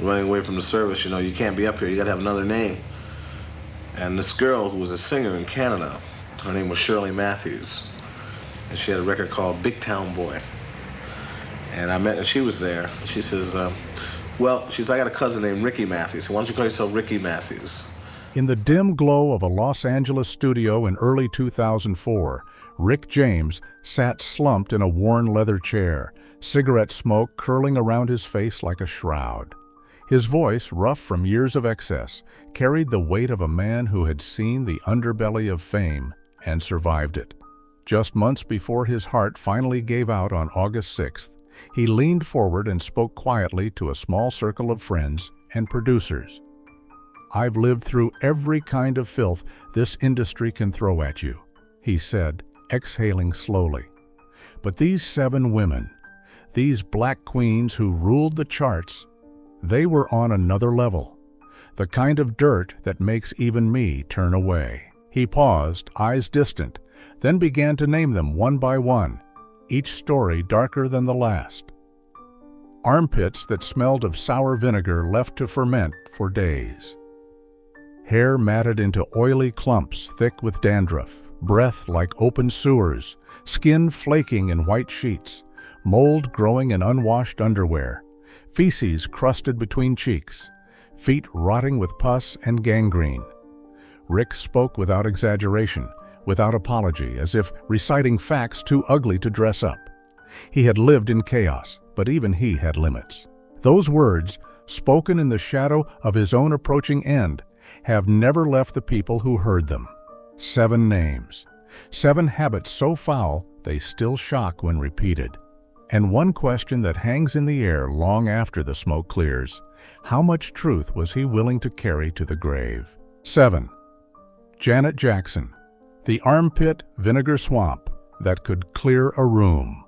running away from the service, you can't be up here, you gotta have another name. And this girl who was a singer in Canada, her name was Shirley Matthews. And she had a record called Big Town Boy. And I met her, she was there. She says, I got a cousin named Ricky Matthews. So why don't you call yourself Ricky Matthews? In the dim glow of a Los Angeles studio in early 2004, Rick James sat slumped in a worn leather chair, cigarette smoke curling around his face like a shroud. His voice, rough from years of excess, carried the weight of a man who had seen the underbelly of fame and survived it. Just months before his heart finally gave out on August 6th, he leaned forward and spoke quietly to a small circle of friends and producers. "I've lived through every kind of filth this industry can throw at you," he said, exhaling slowly. But these 7 women, these black queens who ruled the charts, they were on another level, the kind of dirt that makes even me turn away. He paused, eyes distant, then began to name them one by one, each story darker than the last. Armpits that smelled of sour vinegar left to ferment for days. Hair matted into oily clumps thick with dandruff, breath like open sewers, skin flaking in white sheets, mold growing in unwashed underwear, feces crusted between cheeks, feet rotting with pus and gangrene. Rick spoke without exaggeration, without apology, as if reciting facts too ugly to dress up. He had lived in chaos, but even he had limits. Those words, spoken in the shadow of his own approaching end, have never left the people who heard them. 7 names, 7 habits so foul they still shock when repeated. And one question that hangs in the air long after the smoke clears: how much truth was he willing to carry to the grave? 7. Janet Jackson, the armpit vinegar swamp that could clear a room.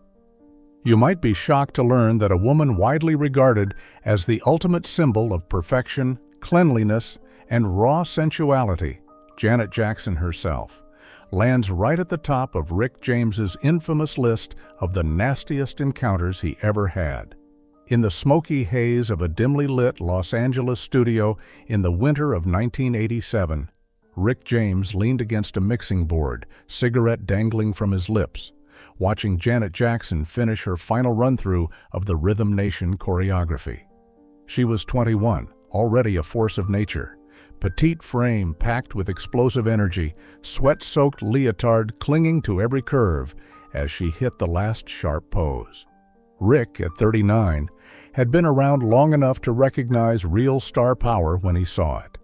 You might be shocked to learn that a woman widely regarded as the ultimate symbol of perfection, cleanliness, and raw sensuality, Janet Jackson herself, lands right at the top of Rick James's infamous list of the nastiest encounters he ever had. In the smoky haze of a dimly lit Los Angeles studio in the winter of 1987, Rick James leaned against a mixing board, cigarette dangling from his lips, watching Janet Jackson finish her final run-through of the Rhythm Nation choreography. She was 21, already a force of nature. Petite frame packed with explosive energy, sweat-soaked leotard clinging to every curve as she hit the last sharp pose. Rick, at 39, had been around long enough to recognize real star power when he saw it.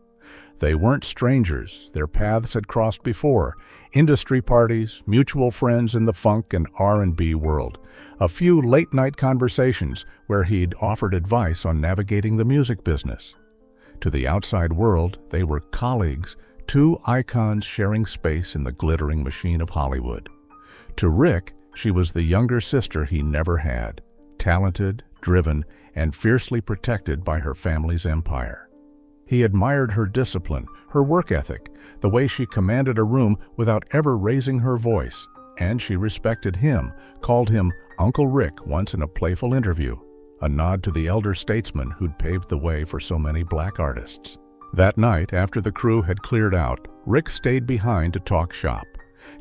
They weren't strangers, their paths had crossed before, industry parties, mutual friends in the funk and R&B world, a few late-night conversations where he'd offered advice on navigating the music business. To the outside world, they were colleagues, 2 icons sharing space in the glittering machine of Hollywood. To Rick, she was the younger sister he never had, talented, driven, and fiercely protected by her family's empire. He admired her discipline, her work ethic, the way she commanded a room without ever raising her voice, and she respected him, called him Uncle Rick once in a playful interview, a nod to the elder statesman who'd paved the way for so many black artists. That night, after the crew had cleared out, Rick stayed behind to talk shop.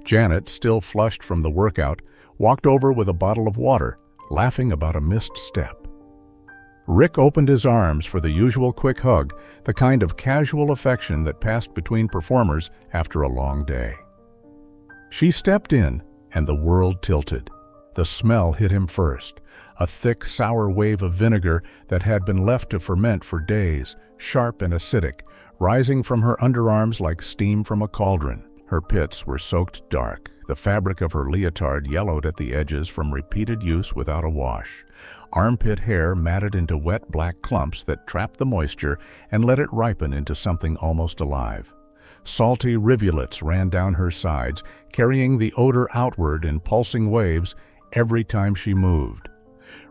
Janet, still flushed from the workout, walked over with a bottle of water, laughing about a missed step. Rick opened his arms for the usual quick hug, the kind of casual affection that passed between performers after a long day. She stepped in, and the world tilted. The smell hit him first, a thick, sour wave of vinegar that had been left to ferment for days, sharp and acidic, rising from her underarms like steam from a cauldron. Her pits were soaked dark, the fabric of her leotard yellowed at the edges from repeated use without a wash. Armpit hair matted into wet black clumps that trapped the moisture and let it ripen into something almost alive. Salty rivulets ran down her sides, carrying the odor outward in pulsing waves every time she moved.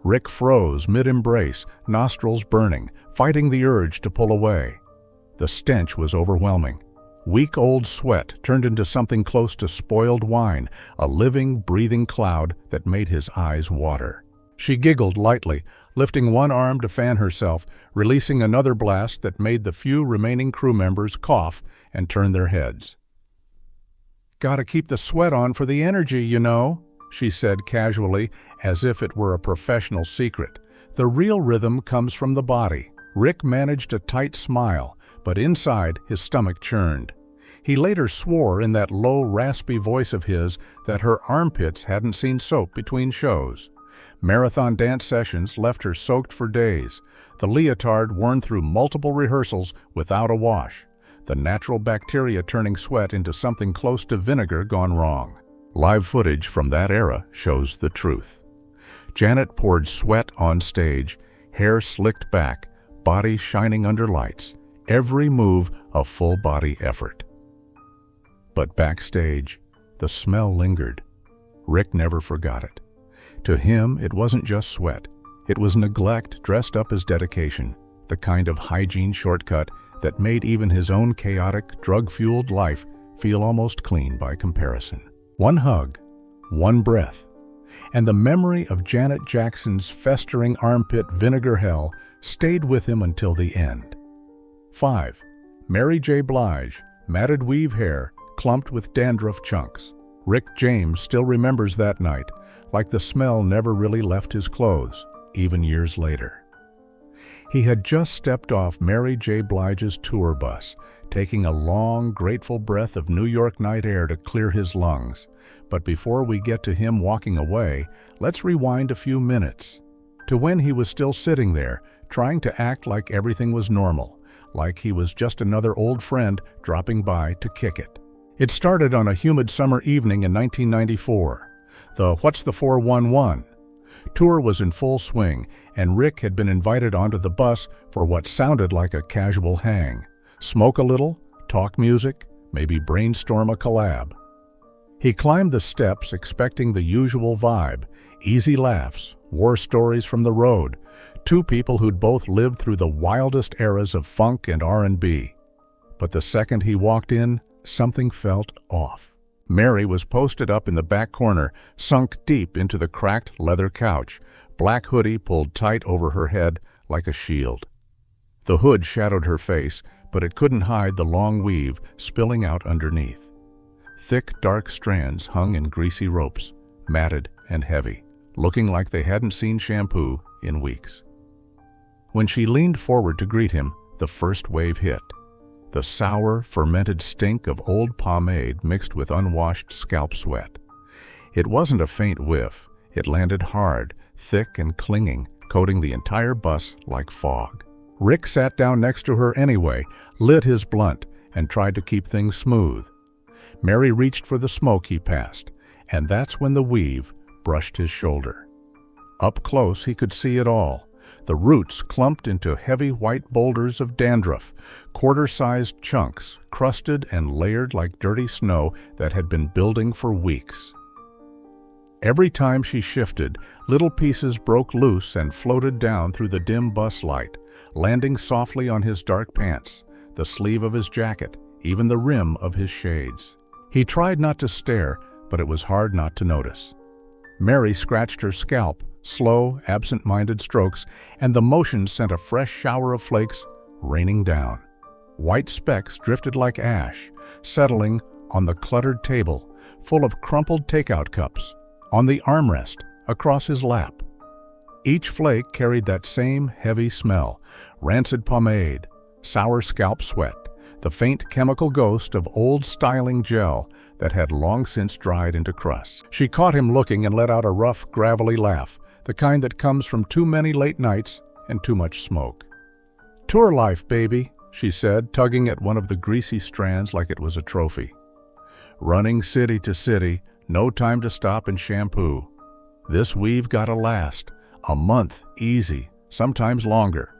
Rick froze mid-embrace, nostrils burning, fighting the urge to pull away. The stench was overwhelming. Week-old sweat turned into something close to spoiled wine, a living, breathing cloud that made his eyes water. She giggled lightly, lifting one arm to fan herself, releasing another blast that made the few remaining crew members cough and turn their heads. "Gotta keep the sweat on for the energy, you know," she said casually, as if it were a professional secret. "The real rhythm comes from the body." Rick managed a tight smile, but inside his stomach churned. He later swore in that low, raspy voice of his that her armpits hadn't seen soap between shows. Marathon dance sessions left her soaked for days, the leotard worn through multiple rehearsals without a wash, the natural bacteria turning sweat into something close to vinegar gone wrong. Live footage from that era shows the truth. Janet poured sweat on stage, hair slicked back, body shining under lights, every move a full-body effort. But backstage, the smell lingered. Rick never forgot it. To him, it wasn't just sweat. It was neglect dressed up as dedication, the kind of hygiene shortcut that made even his own chaotic, drug-fueled life feel almost clean by comparison. One hug, one breath, and the memory of Janet Jackson's festering armpit vinegar hell stayed with him until the end. 5. Mary J. Blige, matted weave hair, clumped with dandruff chunks. Rick James still remembers that night, like the smell never really left his clothes, even years later. He had just stepped off Mary J. Blige's tour bus, taking a long, grateful breath of New York night air to clear his lungs. But before we get to him walking away, let's rewind a few minutes to when he was still sitting there, trying to act like everything was normal, like he was just another old friend dropping by to kick it. It started on a humid summer evening in 1994. The What's the 411 tour was in full swing, and Rick had been invited onto the bus for what sounded like a casual hang. Smoke a little, talk music, maybe brainstorm a collab. He climbed the steps expecting the usual vibe, easy laughs, war stories from the road, two people who'd both lived through the wildest eras of funk and R&B. But the second he walked in, something felt off. Mary was posted up in the back corner, sunk deep into the cracked leather couch, black hoodie pulled tight over her head like a shield. The hood shadowed her face, but it couldn't hide the long weave spilling out underneath. Thick, dark strands hung in greasy ropes, matted and heavy, looking like they hadn't seen shampoo in weeks. When she leaned forward to greet him, the first wave hit. The sour, fermented stink of old pomade mixed with unwashed scalp sweat. It wasn't a faint whiff. It landed hard, thick and clinging, coating the entire bus like fog. Rick sat down next to her anyway, lit his blunt, and tried to keep things smooth. Mary reached for the smoke he passed, and that's when the weave brushed his shoulder. Up close, he could see it all. The roots clumped into heavy white boulders of dandruff, quarter-sized chunks, crusted and layered like dirty snow that had been building for weeks. Every time she shifted, little pieces broke loose and floated down through the dim bus light, landing softly on his dark pants, the sleeve of his jacket, even the rim of his shades. He tried not to stare, but it was hard not to notice. Mary scratched her scalp, slow, absent-minded strokes, and the motion sent a fresh shower of flakes raining down. White specks drifted like ash, settling on the cluttered table, full of crumpled takeout cups, on the armrest, across his lap. Each flake carried that same heavy smell, rancid pomade, sour scalp sweat, the faint chemical ghost of old styling gel that had long since dried into crusts. She caught him looking and let out a rough, gravelly laugh, the kind that comes from too many late nights and too much smoke. "Tour life, baby," she said, tugging at one of the greasy strands like it was a trophy. "Running city to city, no time to stop and shampoo. This we've gotta last. A month, easy, sometimes longer."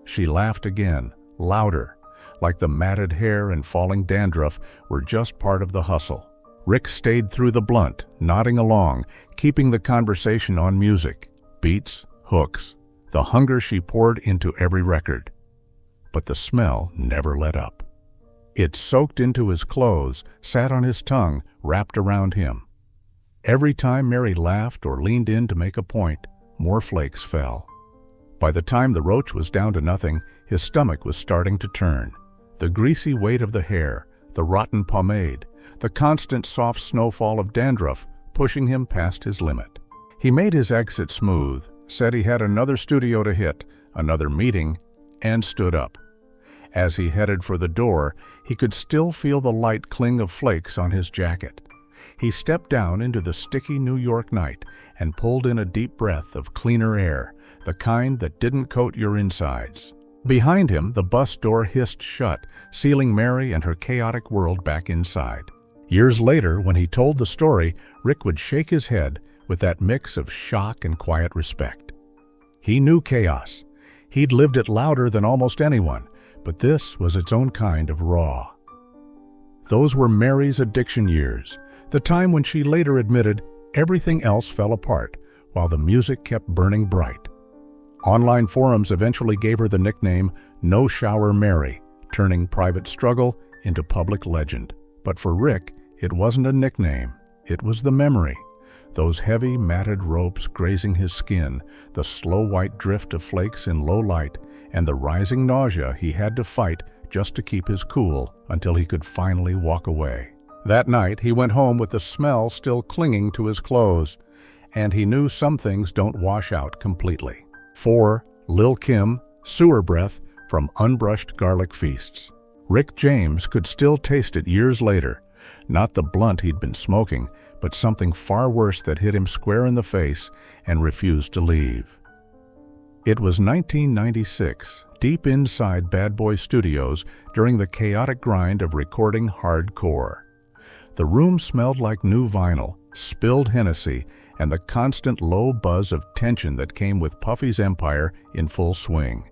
She laughed again, louder, like the matted hair and falling dandruff were just part of the hustle. Rick stayed through the blunt, nodding along, keeping the conversation on music, beats, hooks, the hunger she poured into every record. But the smell never let up. It soaked into his clothes, sat on his tongue, wrapped around him. Every time Mary laughed or leaned in to make a point, more flakes fell. By the time the roach was down to nothing, his stomach was starting to turn. The greasy weight of the hair, the rotten pomade, the constant soft snowfall of dandruff pushing him past his limit. He made his exit smooth, said he had another studio to hit, another meeting, and stood up. As he headed for the door, he could still feel the light cling of flakes on his jacket. He stepped down into the sticky New York night and pulled in a deep breath of cleaner air, the kind that didn't coat your insides. Behind him, the bus door hissed shut, sealing Mary and her chaotic world back inside. Years later, when he told the story, Rick would shake his head with that mix of shock and quiet respect. He knew chaos. He'd lived it louder than almost anyone, but this was its own kind of raw. Those were Mary's addiction years, the time when she later admitted everything else fell apart while the music kept burning bright. Online forums eventually gave her the nickname No Shower Mary, turning private struggle into public legend. But for Rick, it wasn't a nickname, it was the memory. Those heavy, matted ropes grazing his skin, the slow white drift of flakes in low light, and the rising nausea he had to fight just to keep his cool until he could finally walk away. That night, he went home with the smell still clinging to his clothes, and he knew some things don't wash out completely. 4. Lil Kim, sewer breath from unbrushed garlic feasts. Rick James could still taste it years later, not the blunt he'd been smoking, but something far worse that hit him square in the face and refused to leave. It was 1996, deep inside Bad Boy Studios during the chaotic grind of recording hardcore. The room smelled like new vinyl, spilled Hennessy, and the constant low buzz of tension that came with Puffy's empire in full swing.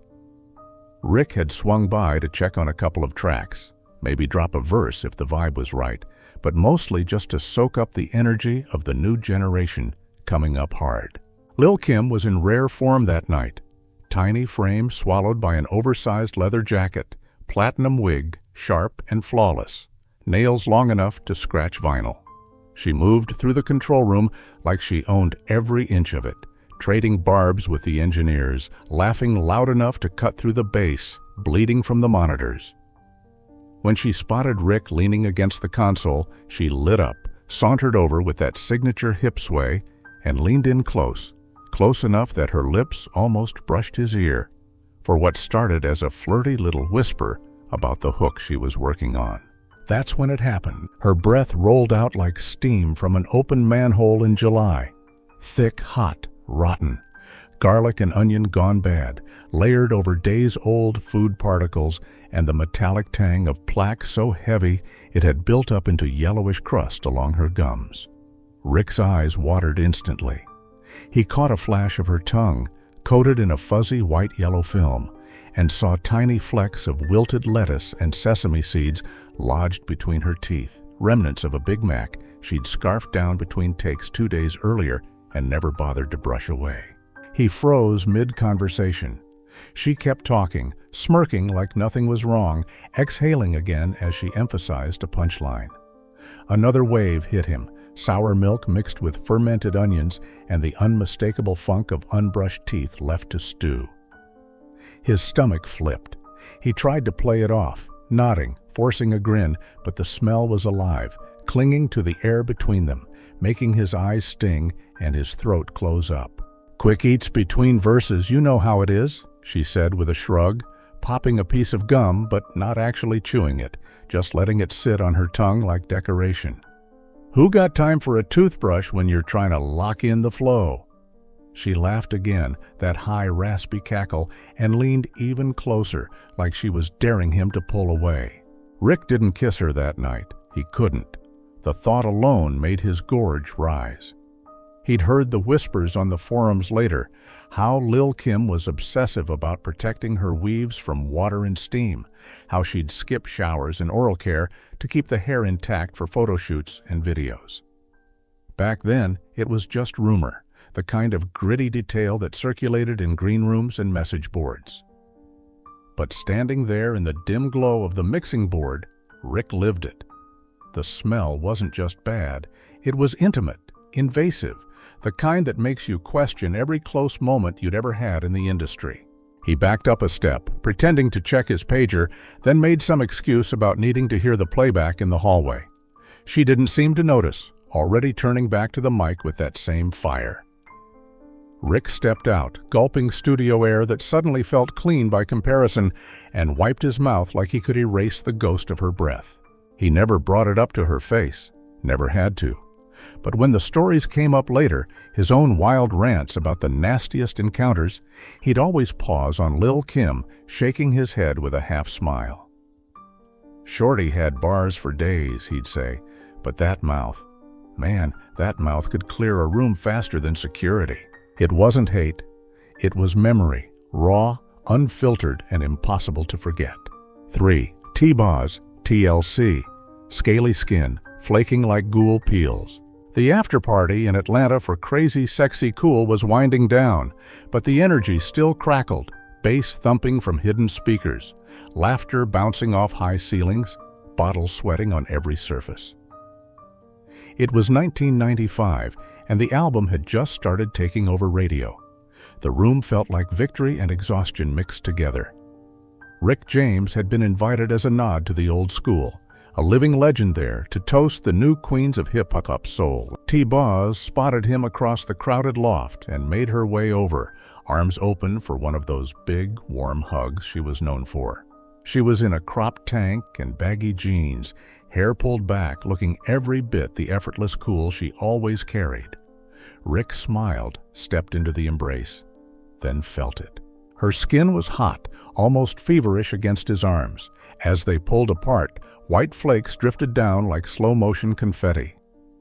Rick had swung by to check on a couple of tracks, maybe drop a verse if the vibe was right, but mostly just to soak up the energy of the new generation coming up hard. Lil Kim was in rare form that night. Tiny frame swallowed by an oversized leather jacket, platinum wig, sharp and flawless, nails long enough to scratch vinyl. She moved through the control room like she owned every inch of it, trading barbs with the engineers, laughing loud enough to cut through the bass, bleeding from the monitors. When she spotted Rick leaning against the console, she lit up, sauntered over with that signature hip sway, and leaned in close enough that her lips almost brushed his ear, for what started as a flirty little whisper about the hook she was working on. That's when it happened. Her breath rolled out like steam from an open manhole in July. Thick, hot, rotten. Garlic and onion gone bad, layered over days-old food particles and the metallic tang of plaque so heavy it had built up into yellowish crust along her gums. Rick's eyes watered instantly. He caught a flash of her tongue, coated in a fuzzy white-yellow film, and saw tiny flecks of wilted lettuce and sesame seeds lodged between her teeth, remnants of a Big Mac she'd scarfed down between takes 2 days earlier and never bothered to brush away. He froze mid-conversation. She kept talking, smirking like nothing was wrong, exhaling again as she emphasized a punchline. Another wave hit him, sour milk mixed with fermented onions and the unmistakable funk of unbrushed teeth left to stew. His stomach flipped. He tried to play it off, nodding, forcing a grin, but the smell was alive, clinging to the air between them, making his eyes sting and his throat close up. "Quick eats between verses, you know how it is," she said with a shrug, popping a piece of gum but not actually chewing it, just letting it sit on her tongue like decoration. "Who got time for a toothbrush when you're trying to lock in the flow?" She laughed again, that high, raspy cackle, and leaned even closer, like she was daring him to pull away. Rick didn't kiss her that night. He couldn't. The thought alone made his gorge rise. He'd heard the whispers on the forums later, how Lil Kim was obsessive about protecting her weaves from water and steam, how she'd skip showers and oral care to keep the hair intact for photo shoots and videos. Back then, it was just rumor, the kind of gritty detail that circulated in green rooms and message boards. But standing there in the dim glow of the mixing board, Rick lived it. The smell wasn't just bad, it was intimate, invasive, the kind that makes you question every close moment you'd ever had in the industry. He backed up a step, pretending to check his pager, then made some excuse about needing to hear the playback in the hallway. She didn't seem to notice, already turning back to the mic with that same fire. Rick stepped out, gulping studio air that suddenly felt clean by comparison, and wiped his mouth like he could erase the ghost of her breath. He never brought it up to her face, never had to. But when the stories came up later, his own wild rants about the nastiest encounters, he'd always pause on Lil Kim, shaking his head with a half smile. Shorty had bars for days, he'd say, but that mouth, man, that mouth could clear a room faster than security. It wasn't hate, it was memory, raw, unfiltered, and impossible to forget. 3. T-Boz, TLC, scaly skin, flaking like ghoul peels. The after-party in Atlanta for Crazy Sexy Cool was winding down, but the energy still crackled, bass thumping from hidden speakers, laughter bouncing off high ceilings, bottles sweating on every surface. It was 1995, and the album had just started taking over radio. The room felt like victory and exhaustion mixed together. Rick James had been invited as a nod to the old school, a living legend there to toast the new queens of hip-hop soul. T-Boz spotted him across the crowded loft and made her way over, arms open for one of those big, warm hugs she was known for. She was in a cropped tank and baggy jeans, hair pulled back, looking every bit the effortless cool she always carried. Rick smiled, stepped into the embrace, then felt it. Her skin was hot, almost feverish against his arms. As they pulled apart, white flakes drifted down like slow-motion confetti.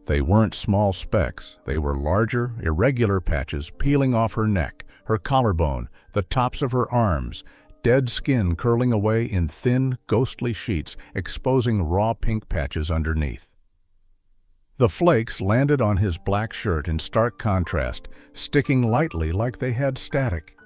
They weren't small specks, they were larger, irregular patches peeling off her neck, her collarbone, the tops of her arms, dead skin curling away in thin, ghostly sheets, exposing raw pink patches underneath. The flakes landed on his black shirt in stark contrast, sticking lightly like they had static.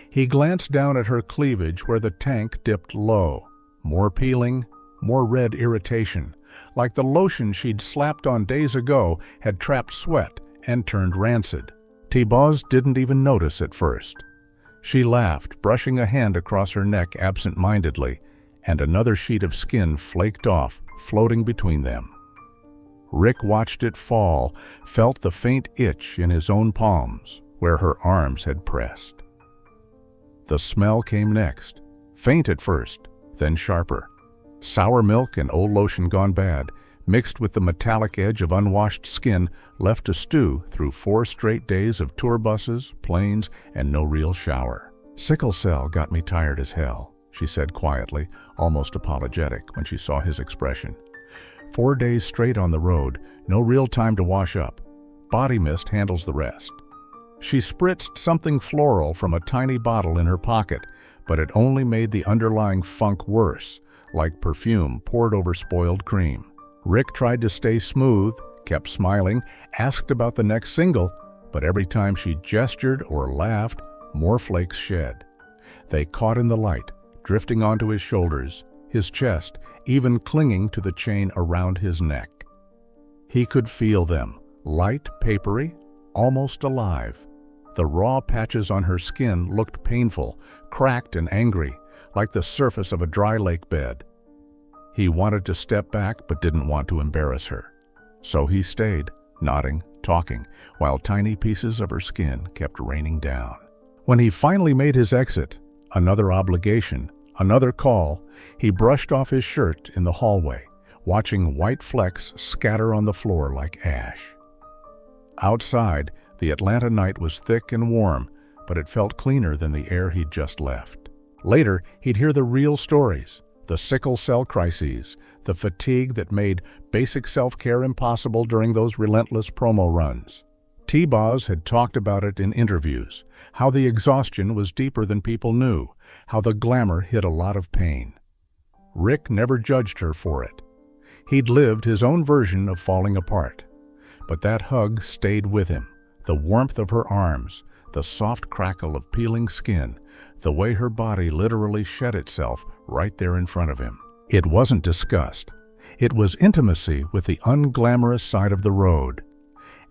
He glanced down at her cleavage where the tank dipped low. More peeling, more red irritation, like the lotion she'd slapped on days ago had trapped sweat and turned rancid. T-Boz didn't even notice at first. She laughed, brushing a hand across her neck absent-mindedly, and another sheet of skin flaked off, floating between them. Rick watched it fall, felt the faint itch in his own palms, where her arms had pressed. The smell came next, faint at first, then sharper. Sour milk and old lotion gone bad, mixed with the metallic edge of unwashed skin, left to stew through 4 straight days of tour buses, planes, and no real shower. Sickle cell got me tired as hell, she said quietly, almost apologetic when she saw his expression. 4 days straight on the road, no real time to wash up. Body mist handles the rest. She spritzed something floral from a tiny bottle in her pocket, but it only made the underlying funk worse, like perfume poured over spoiled cream. Rick tried to stay smooth, kept smiling, asked about the next single, but every time she gestured or laughed, more flakes shed. They caught in the light, drifting onto his shoulders, his chest, even clinging to the chain around his neck. He could feel them, light, papery, almost alive. The raw patches on her skin looked painful, cracked and angry, like the surface of a dry lake bed. He wanted to step back but didn't want to embarrass her. So he stayed, nodding, talking, while tiny pieces of her skin kept raining down. When he finally made his exit, another obligation, another call, he brushed off his shirt in the hallway, watching white flecks scatter on the floor like ash. Outside, the Atlanta night was thick and warm, but it felt cleaner than the air he'd just left. Later, he'd hear the real stories, the sickle cell crises, the fatigue that made basic self-care impossible during those relentless promo runs. T-Boz had talked about it in interviews, how the exhaustion was deeper than people knew, how the glamour hid a lot of pain. Rick never judged her for it. He'd lived his own version of falling apart. But that hug stayed with him, the warmth of her arms, the soft crackle of peeling skin, the way her body literally shed itself right there in front of him. It wasn't disgust. It was intimacy with the unglamorous side of the road.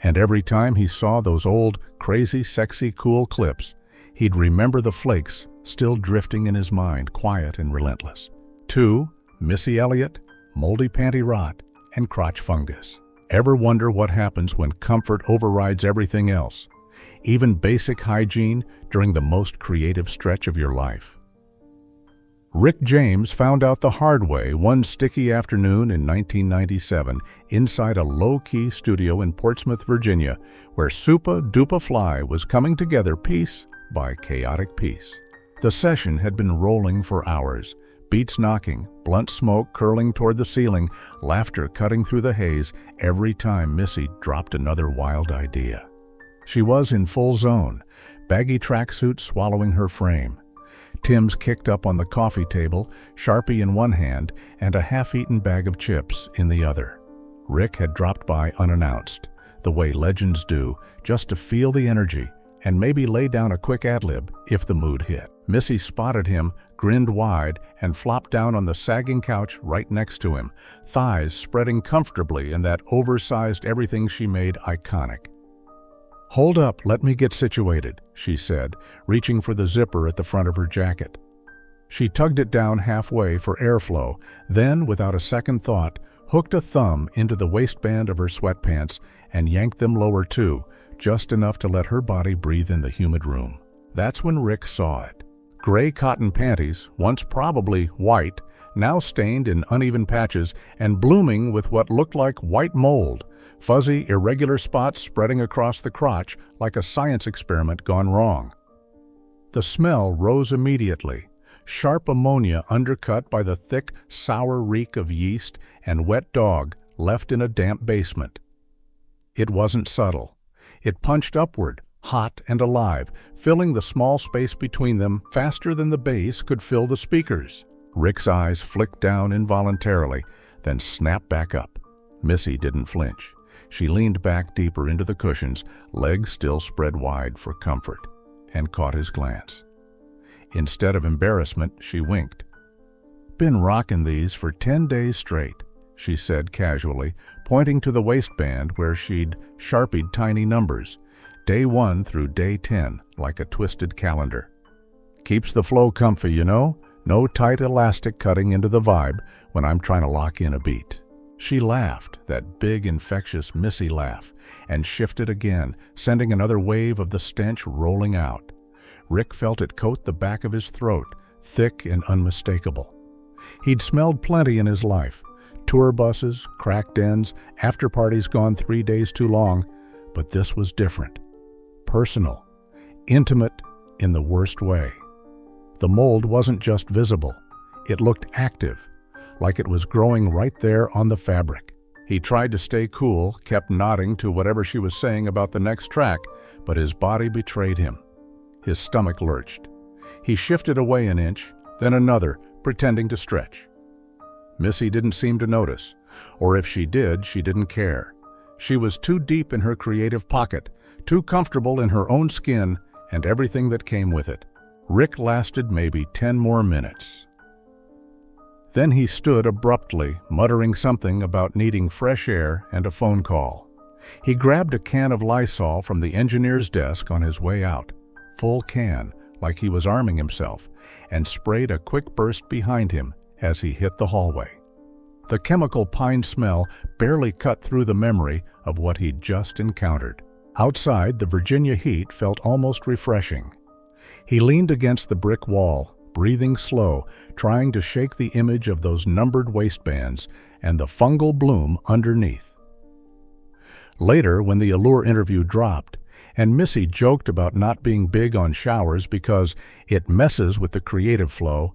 And every time he saw those old, crazy, sexy, cool clips, he'd remember the flakes still drifting in his mind, quiet and relentless. 2. Missy Elliott, moldy panty rot, and crotch fungus. Ever wonder what happens when comfort overrides everything else, even basic hygiene during the most creative stretch of your life? Rick James found out the hard way one sticky afternoon in 1997 inside a low-key studio in Portsmouth, Virginia, where Supa Dupa Fly was coming together piece by chaotic piece. The session had been rolling for hours, beats knocking, blunt smoke curling toward the ceiling, laughter cutting through the haze every time Missy dropped another wild idea. She was in full zone, baggy tracksuit swallowing her frame. Tim's kicked up on the coffee table, Sharpie in one hand and a half-eaten bag of chips in the other. Rick had dropped by unannounced, the way legends do, just to feel the energy and maybe lay down a quick ad-lib if the mood hit. Missy spotted him, grinned wide, and flopped down on the sagging couch right next to him, thighs spreading comfortably in that oversized everything she made iconic. "Hold up, let me get situated," she said, reaching for the zipper at the front of her jacket. She tugged it down halfway for airflow, then, without a second thought, hooked a thumb into the waistband of her sweatpants and yanked them lower too, just enough to let her body breathe in the humid room. That's when Rick saw it. Gray cotton panties, once probably white, now stained in uneven patches and blooming with what looked like white mold, fuzzy, irregular spots spreading across the crotch like a science experiment gone wrong. The smell rose immediately, sharp ammonia undercut by the thick, sour reek of yeast and wet dog left in a damp basement. It wasn't subtle. It punched upward, hot and alive, filling the small space between them faster than the bass could fill the speakers. Rick's eyes flicked down involuntarily, then snapped back up. Missy didn't flinch. She leaned back deeper into the cushions, legs still spread wide for comfort, and caught his glance. Instead of embarrassment, she winked. "Been rocking these for 10 days straight," she said casually, pointing to the waistband where she'd sharpied tiny numbers, day 1 through day 10, like a twisted calendar. "Keeps the flow comfy, you know? No tight elastic cutting into the vibe when I'm trying to lock in a beat." She laughed, that big, infectious Missy laugh, and shifted again, sending another wave of the stench rolling out. Rick felt it coat the back of his throat, thick and unmistakable. He'd smelled plenty in his life. Tour buses, cracked dens, after parties gone 3 days too long, but this was different. Personal, intimate in the worst way. The mold wasn't just visible. It looked active, like it was growing right there on the fabric. He tried to stay cool, kept nodding to whatever she was saying about the next track, but his body betrayed him. His stomach lurched. He shifted away an inch, then another, pretending to stretch. Missy didn't seem to notice, or if she did, she didn't care. She was too deep in her creative pocket, too comfortable in her own skin and everything that came with it. Rick lasted maybe 10 more minutes. Then he stood abruptly, muttering something about needing fresh air and a phone call. He grabbed a can of Lysol from the engineer's desk on his way out, full can, like he was arming himself, and sprayed a quick burst behind him as he hit the hallway. The chemical pine smell barely cut through the memory of what he'd just encountered. Outside, the Virginia heat felt almost refreshing. He leaned against the brick wall, breathing slow, trying to shake the image of those numbered waistbands and the fungal bloom underneath. Later, when the Allure interview dropped, and Missy joked about not being big on showers because it messes with the creative flow,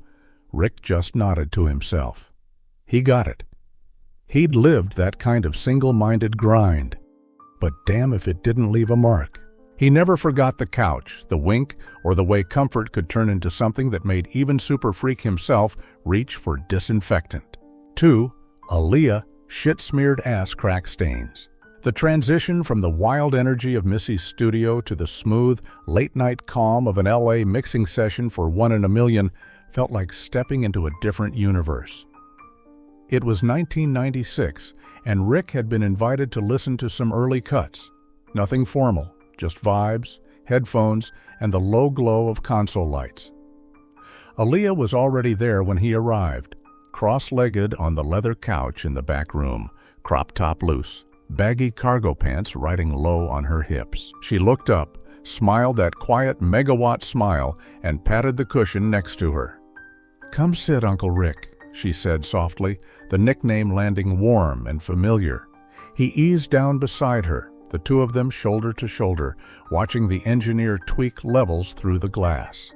Rick just nodded to himself. He got it. He'd lived that kind of single-minded grind, but damn if it didn't leave a mark. He never forgot the couch, the wink, or the way comfort could turn into something that made even Super Freak himself reach for disinfectant. 2. Aaliyah, shit-smeared ass crack stains. The transition from the wild energy of Missy's studio to the smooth, late-night calm of an LA mixing session for 1 in a Million felt like stepping into a different universe. It was 1996, and Rick had been invited to listen to some early cuts. Nothing formal, just vibes, headphones, and the low glow of console lights. Aaliyah was already there when he arrived, cross-legged on the leather couch in the back room, crop top loose, baggy cargo pants riding low on her hips. She looked up, smiled that quiet megawatt smile, and patted the cushion next to her. "Come sit, Uncle Rick," she said softly, the nickname landing warm and familiar. He eased down beside her, the two of them shoulder to shoulder, watching the engineer tweak levels through the glass.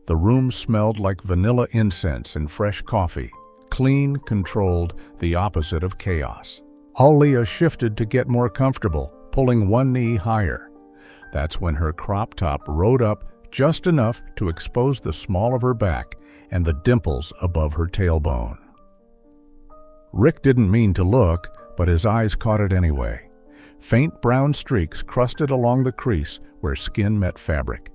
The room smelled like vanilla incense and fresh coffee, clean, controlled, the opposite of chaos. Aaliyah shifted to get more comfortable, pulling one knee higher. That's when her crop top rode up just enough to expose the small of her back and the dimples above her tailbone. Rick didn't mean to look, but his eyes caught it anyway. Faint brown streaks crusted along the crease where skin met fabric.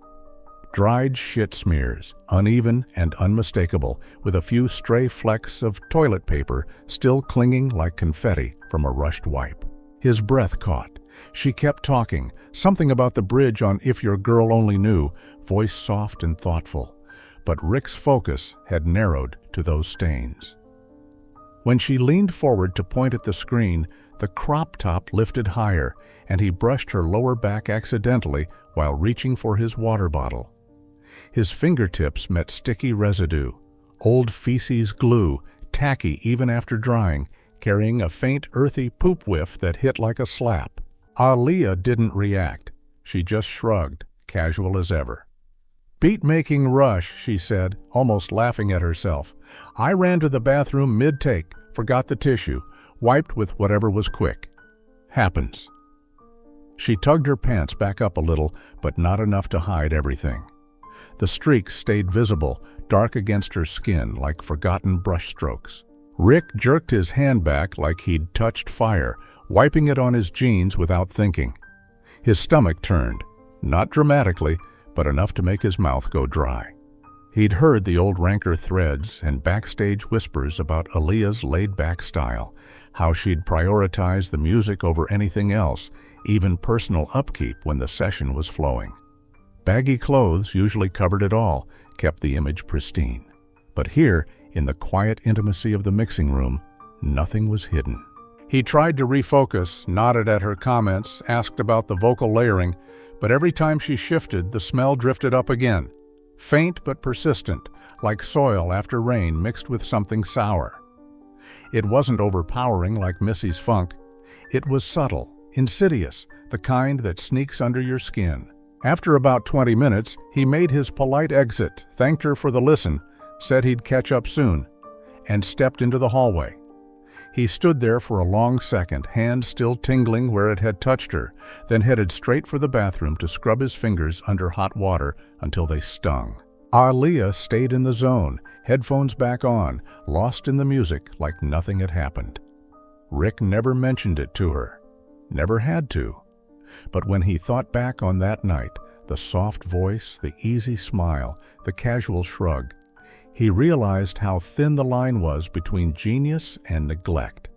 Dried shit smears, uneven and unmistakable, with a few stray flecks of toilet paper still clinging like confetti from a rushed wipe. His breath caught. She kept talking, something about the bridge on If Your Girl Only Knew, voice soft and thoughtful. But Rick's focus had narrowed to those stains. When she leaned forward to point at the screen, the crop top lifted higher, and he brushed her lower back accidentally while reaching for his water bottle. His fingertips met sticky residue, old feces glue, tacky even after drying, carrying a faint earthy poop whiff that hit like a slap. Aaliyah didn't react. She just shrugged, casual as ever. "Beat-making rush," she said, almost laughing at herself. "I ran to the bathroom mid-take, forgot the tissue, wiped with whatever was quick. Happens." She tugged her pants back up a little, but not enough to hide everything. The streaks stayed visible, dark against her skin like forgotten brushstrokes. Rick jerked his hand back like he'd touched fire, wiping it on his jeans without thinking. His stomach turned, not dramatically, but enough to make his mouth go dry. He'd heard the old rancor threads and backstage whispers about Aaliyah's laid-back style, how she'd prioritize the music over anything else, even personal upkeep when the session was flowing. Baggy clothes usually covered it all, kept the image pristine. But here, in the quiet intimacy of the mixing room, nothing was hidden. He tried to refocus, nodded at her comments, asked about the vocal layering, but every time she shifted, the smell drifted up again. Faint but persistent, like soil after rain mixed with something sour. It wasn't overpowering like Missy's funk. It was subtle, insidious, the kind that sneaks under your skin. After about 20 minutes, he made his polite exit, thanked her for the listen, said he'd catch up soon, and stepped into the hallway. He stood there for a long second, hand still tingling where it had touched her, then headed straight for the bathroom to scrub his fingers under hot water until they stung. Aaliyah stayed in the zone, headphones back on, lost in the music like nothing had happened. Rick never mentioned it to her, never had to. But when he thought back on that night, the soft voice, the easy smile, the casual shrug, he realized how thin the line was between genius and neglect.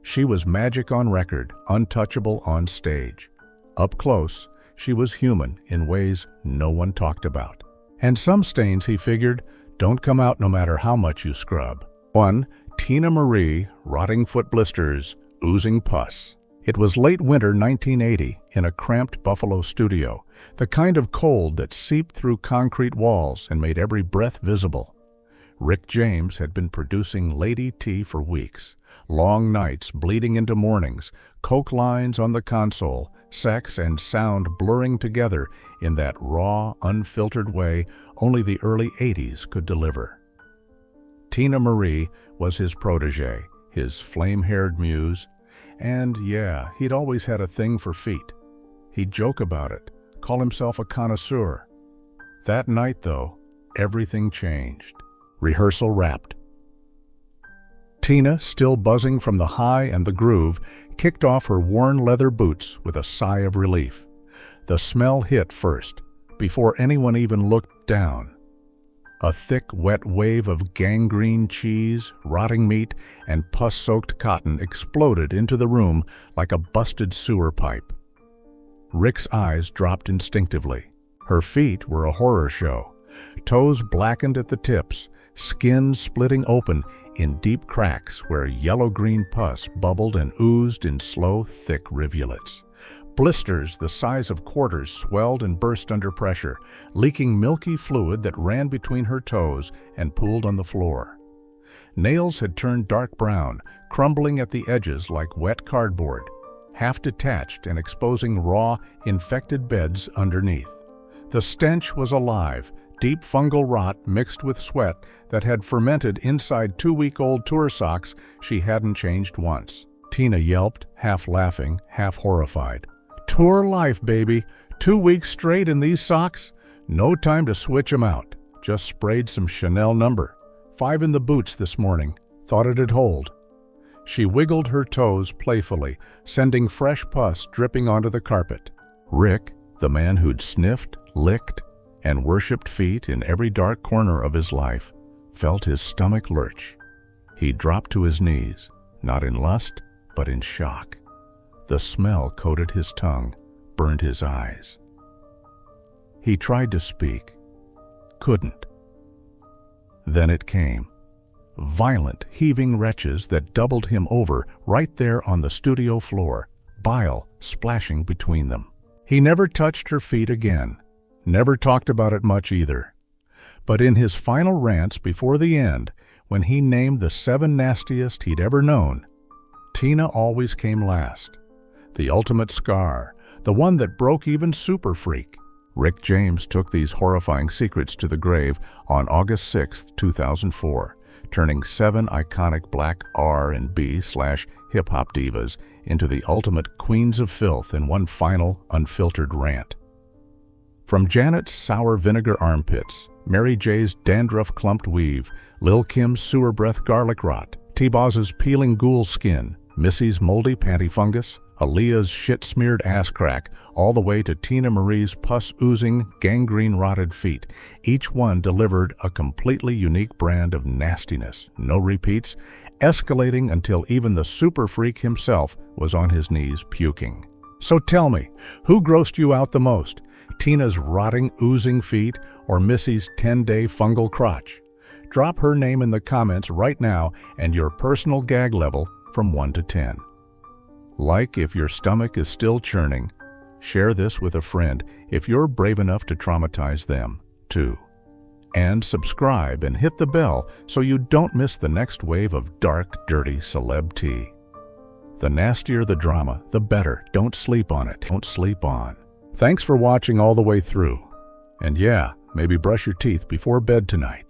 She was magic on record, untouchable on stage. Up close, she was human in ways no one talked about. And some stains, he figured, don't come out no matter how much you scrub. One, Tina Marie, rotting foot blisters, oozing pus. It was late winter 1980 in a cramped Buffalo studio, the kind of cold that seeped through concrete walls and made every breath visible. Rick James had been producing Lady T for weeks. Long nights bleeding into mornings, coke lines on the console, sex and sound blurring together in that raw, unfiltered way only the early 80s could deliver. Tina Marie was his protege, his flame-haired muse, and yeah, he'd always had a thing for feet. He'd joke about it, call himself a connoisseur. That night, though, everything changed. Rehearsal wrapped. Tina, still buzzing from the high and the groove, kicked off her worn leather boots with a sigh of relief. The smell hit first, before anyone even looked down. A thick, wet wave of gangrene cheese, rotting meat, and pus-soaked cotton exploded into the room like a busted sewer pipe. Rick's eyes dropped instinctively. Her feet were a horror show. Toes blackened at the tips, skin splitting open in deep cracks where yellow-green pus bubbled and oozed in slow, thick rivulets. Blisters the size of quarters swelled and burst under pressure, leaking milky fluid that ran between her toes and pooled on the floor. Nails had turned dark brown, crumbling at the edges like wet cardboard, half detached and exposing raw, infected beds underneath. The stench was alive, deep fungal rot mixed with sweat that had fermented inside 2-week-old tour socks she hadn't changed once. Tina yelped, half laughing, half horrified. Tour life, baby. 2 weeks straight in these socks? No time to switch 'em out. Just sprayed some Chanel number. 5 in the boots this morning. Thought it'd hold. She wiggled her toes playfully, sending fresh pus dripping onto the carpet. Rick, the man who'd sniffed, licked, and worshipped feet in every dark corner of his life, felt his stomach lurch. He dropped to his knees, not in lust, but in shock. The smell coated his tongue, burned his eyes. He tried to speak, couldn't. Then it came. Violent, heaving retches that doubled him over right there on the studio floor, bile splashing between them. He never touched her feet again, never talked about it much either. But in his final rants before the end, when he named the 7 nastiest he'd ever known, Tina always came last. The ultimate scar, the one that broke even Super Freak. Rick James took these horrifying secrets to the grave on August 6, 2004, turning 7 iconic black R&B/hip-hop divas into the ultimate queens of filth in one final, unfiltered rant. From Janet's sour vinegar armpits, Mary J's dandruff-clumped weave, Lil Kim's sewer breath garlic rot, T-Boz's peeling ghoul skin, Missy's moldy panty fungus, Aaliyah's shit-smeared ass crack, all the way to Tina Marie's pus-oozing, gangrene-rotted feet. Each one delivered a completely unique brand of nastiness, no repeats, escalating until even the super freak himself was on his knees puking. So tell me, who grossed you out the most? Tina's rotting, oozing feet or Missy's 10-day fungal crotch? Drop her name in the comments right now and your personal gag level from 1 to 10. Like if your stomach is still churning. Share this with a friend if you're brave enough to traumatize them, too. And subscribe and hit the bell so you don't miss the next wave of dark, dirty celeb tea. The nastier the drama, the better. Don't sleep on it. Don't sleep on. Thanks for watching all the way through. And yeah, maybe brush your teeth before bed tonight.